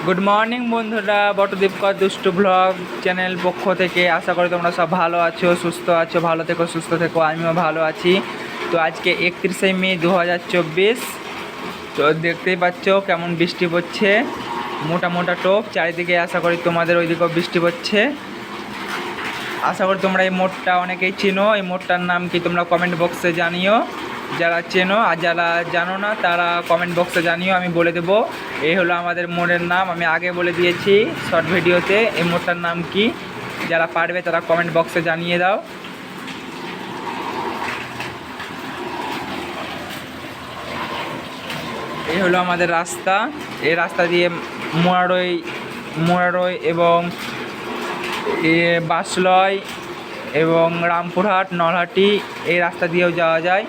Good morning বন্ধুরা, বটদীপকর দুষ্টু blog channel পক্ষ থেকে আশা করি তোমরা সব ভালো আছো, সুস্থ আছো। ভালো থেকো, সুস্থ থেকো, আমিও ভালো আছি। তো আজকে 31শে মে 2024। তো দেখতেই পাচ্ছ কেমন বৃষ্টি পড়ছে, মোটা মোটা টোপ চারিদিকে। আশা করি তোমাদের ওইদিকেও বৃষ্টি পড়ছে। আশা করি তোমরা এই মোড়টা অনেকেই চেনো। এই মোড়টার নাম কি তোমরা কমেন্ট বক্সে জানিও, যারা চেনো। আর যারা জানো না তারা কমেন্ট বক্সে জানিও, আমি বলে দেবো। এই হলো আমাদের মোড়ের নাম, আমি আগে বলে দিয়েছি শর্ট ভিডিওতে এই মোড়টার নাম কি। যারা পারবে তারা কমেন্ট বক্সে জানিয়ে দাও। এই হলো আমাদের রাস্তা। এই রাস্তা দিয়ে মোরারই এবং বাসলয় এবং রামপুরহাট, নলহাটি এই রাস্তা দিয়েও যাওয়া যায়।